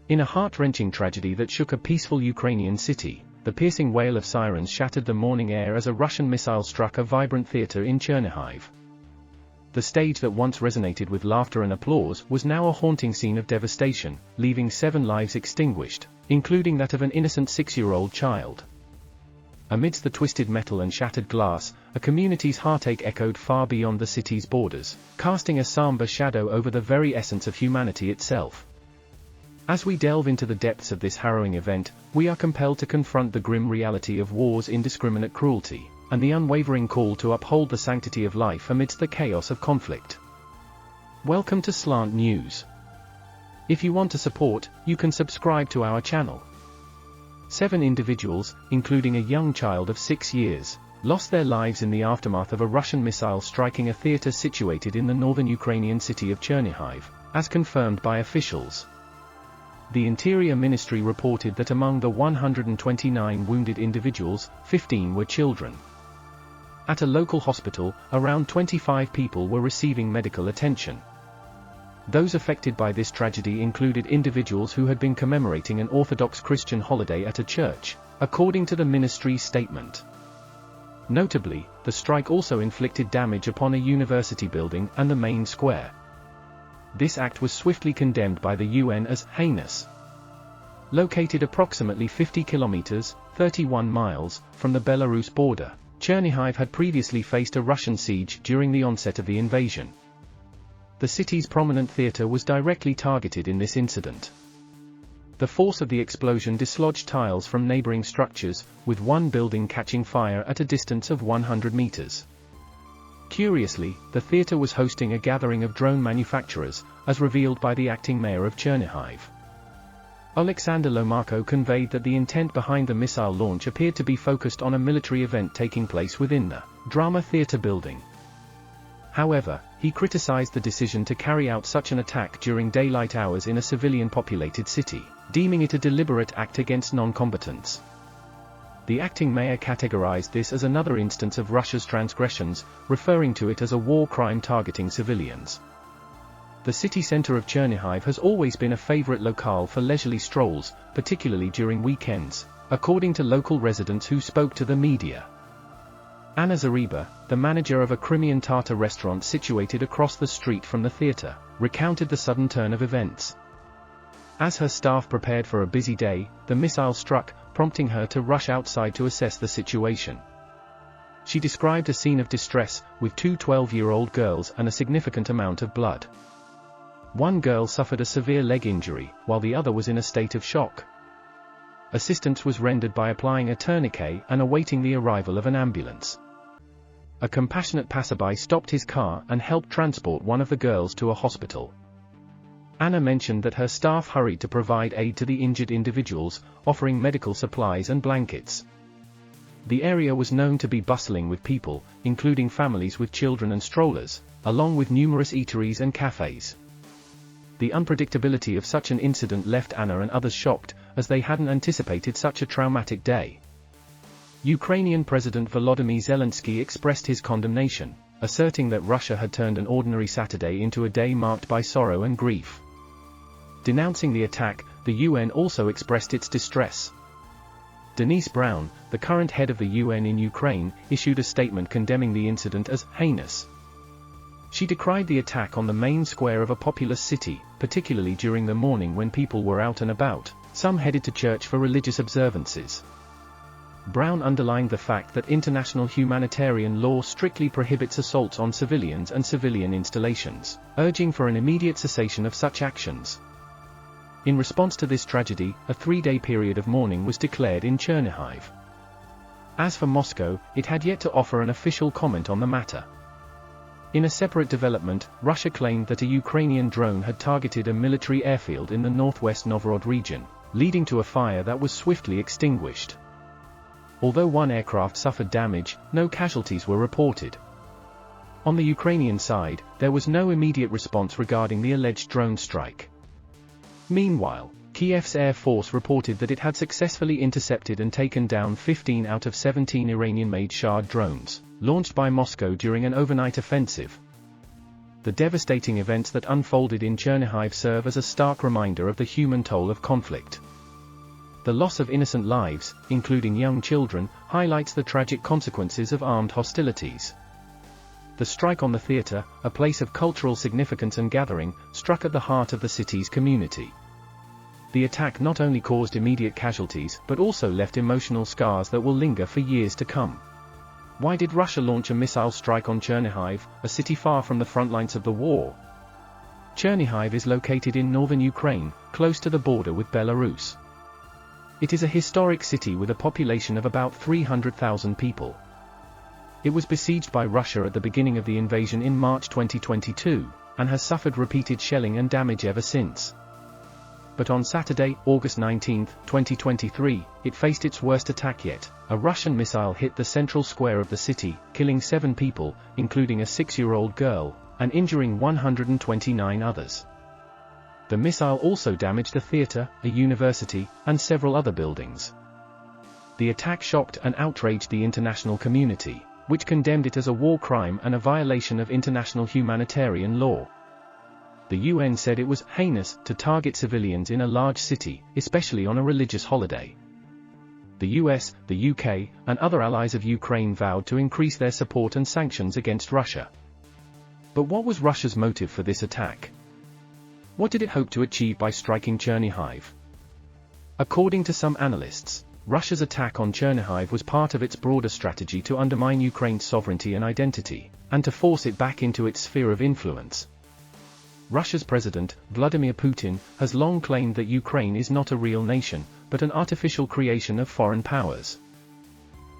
In a heart-wrenching tragedy that shook a peaceful Ukrainian city, the piercing wail of sirens shattered the morning air as a Russian missile struck a vibrant theater in Chernihiv. The stage that once resonated with laughter and applause was now a haunting scene of devastation, leaving 7 lives extinguished, including that of an innocent 6-year-old child. Amidst the twisted metal and shattered glass, a community's heartache echoed far beyond the city's borders, casting a somber shadow over the very essence of humanity itself. As we delve into the depths of this harrowing event, we are compelled to confront the grim reality of war's indiscriminate cruelty, and the unwavering call to uphold the sanctity of life amidst the chaos of conflict. Welcome to Slant News. If you want to support, you can subscribe to our channel. 7 individuals, including a young child of 6 years, lost their lives in the aftermath of a Russian missile striking a theater situated in the northern Ukrainian city of Chernihiv, as confirmed by officials. The Interior Ministry reported that among the 129 wounded individuals, 15 were children. At a local hospital, around 25 people were receiving medical attention. Those affected by this tragedy included individuals who had been commemorating an Orthodox Christian holiday at a church, according to the ministry's statement. Notably, the strike also inflicted damage upon a university building and the main square. This act was swiftly condemned by the UN as heinous. Located approximately 50 kilometers, 31 miles, from the Belarus border, Chernihiv had previously faced a Russian siege during the onset of the invasion. The city's prominent theater was directly targeted in this incident. The force of the explosion dislodged tiles from neighboring structures, with one building catching fire at a distance of 100 meters. Curiously, the theater was hosting a gathering of drone manufacturers, as revealed by the acting mayor of Chernihiv. Alexander Lomarko conveyed that the intent behind the missile launch appeared to be focused on a military event taking place within the drama theater building. However, he criticized the decision to carry out such an attack during daylight hours in a civilian-populated city, deeming it a deliberate act against non-combatants. The acting mayor categorized this as another instance of Russia's transgressions, referring to it as a war crime targeting civilians. The city center of Chernihiv has always been a favorite locale for leisurely strolls, particularly during weekends, according to local residents who spoke to the media. Anna Zaryba, the manager of a Crimean Tatar restaurant situated across the street from the theater, recounted the sudden turn of events. As her staff prepared for a busy day, the missile struck, prompting her to rush outside to assess the situation. She described a scene of distress, with 2 12-year-old girls and a significant amount of blood. One girl suffered a severe leg injury, while the other was in a state of shock. Assistance was rendered by applying a tourniquet and awaiting the arrival of an ambulance. A compassionate passerby stopped his car and helped transport one of the girls to a hospital. Anna mentioned that her staff hurried to provide aid to the injured individuals, offering medical supplies and blankets. The area was known to be bustling with people, including families with children and strollers, along with numerous eateries and cafes. The unpredictability of such an incident left Anna and others shocked, as they hadn't anticipated such a traumatic day. Ukrainian President Volodymyr Zelensky expressed his condemnation, asserting that Russia had turned an ordinary Saturday into a day marked by sorrow and grief. Denouncing the attack, the UN also expressed its distress. Denise Brown, the current head of the UN in Ukraine, issued a statement condemning the incident as heinous. She decried the attack on the main square of a populous city, particularly during the morning when people were out and about, some headed to church for religious observances. Brown underlined the fact that international humanitarian law strictly prohibits assaults on civilians and civilian installations, urging for an immediate cessation of such actions. In response to this tragedy, a 3-day period of mourning was declared in Chernihiv. As for Moscow, it had yet to offer an official comment on the matter. In a separate development, Russia claimed that a Ukrainian drone had targeted a military airfield in the northwest Novgorod region, leading to a fire that was swiftly extinguished. Although one aircraft suffered damage, no casualties were reported. On the Ukrainian side, there was no immediate response regarding the alleged drone strike. Meanwhile, Kiev's Air Force reported that it had successfully intercepted and taken down 15 out of 17 Iranian-made Shahd drones, launched by Moscow during an overnight offensive. the devastating events that unfolded in Chernihiv serve as a stark reminder of the human toll of conflict. The loss of innocent lives, including young children, highlights the tragic consequences of armed hostilities. The strike on the theater, a place of cultural significance and gathering, struck at the heart of the city's community. The attack not only caused immediate casualties but also left emotional scars that will linger for years to come. Why did Russia launch a missile strike on Chernihiv, a city far from the front lines of the war? Chernihiv is located in northern Ukraine, close to the border with Belarus. It is a historic city with a population of about 300,000 people. It was besieged by Russia at the beginning of the invasion in March 2022, and has suffered repeated shelling and damage ever since. But on Saturday, August 19, 2023, it faced its worst attack yet. A Russian missile hit the central square of the city, killing 7 people, including a 6-year-old girl, and injuring 129 others. The missile also damaged a theater, a university, and several other buildings. The attack shocked and outraged the international community, which condemned it as a war crime and a violation of international humanitarian law. The UN said it was heinous to target civilians in a large city, especially on a religious holiday. The US, the UK, and other allies of Ukraine vowed to increase their support and sanctions against Russia. But what was Russia's motive for this attack? What did it hope to achieve by striking Chernihiv? According to some analysts, Russia's attack on Chernihiv was part of its broader strategy to undermine Ukraine's sovereignty and identity, and to force it back into its sphere of influence. Russia's president, Vladimir Putin, has long claimed that Ukraine is not a real nation, but an artificial creation of foreign powers.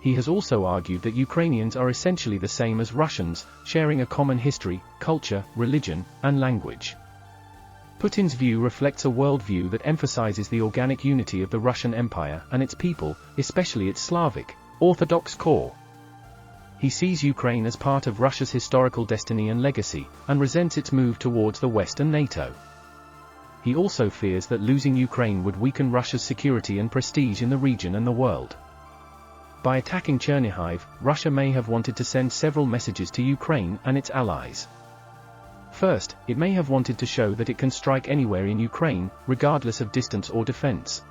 He has also argued that Ukrainians are essentially the same as Russians, sharing a common history, culture, religion, and language. Putin's view reflects a worldview that emphasizes the organic unity of the Russian Empire and its people, especially its Slavic, Orthodox core. He sees Ukraine as part of Russia's historical destiny and legacy, and resents its move towards the West and NATO. He also fears that losing Ukraine would weaken Russia's security and prestige in the region and the world. By attacking Chernihiv, Russia may have wanted to send several messages to Ukraine and its allies. First, it may have wanted to show that it can strike anywhere in Ukraine, regardless of distance or defense.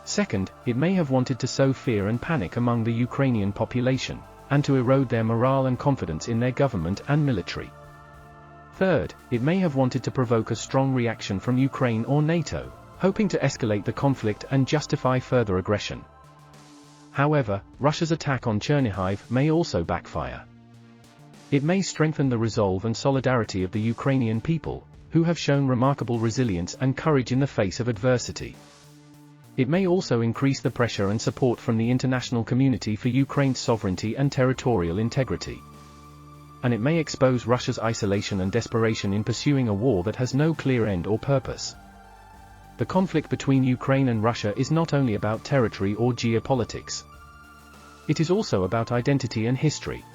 Second, it may have wanted to sow fear and panic among the Ukrainian population, and to erode their morale and confidence in their government and military. Third, it may have wanted to provoke a strong reaction from Ukraine or NATO, hoping to escalate the conflict and justify further aggression. However, Russia's attack on Chernihiv may also backfire. It may strengthen the resolve and solidarity of the Ukrainian people, who have shown remarkable resilience and courage in the face of adversity. It may also increase the pressure and support from the international community for Ukraine's sovereignty and territorial integrity. And it may expose Russia's isolation and desperation in pursuing a war that has no clear end or purpose. The conflict between Ukraine and Russia is not only about territory or geopolitics. It is also about identity and history.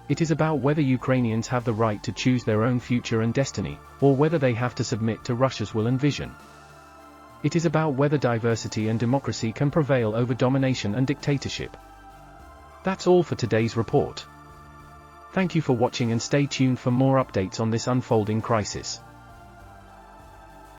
It is about whether Ukrainians have the right to choose their own future and destiny, or whether they have to submit to Russia's will and vision. It is about whether diversity and democracy can prevail over domination and dictatorship. That's all for today's report. Thank you for watching and stay tuned for more updates on this unfolding crisis.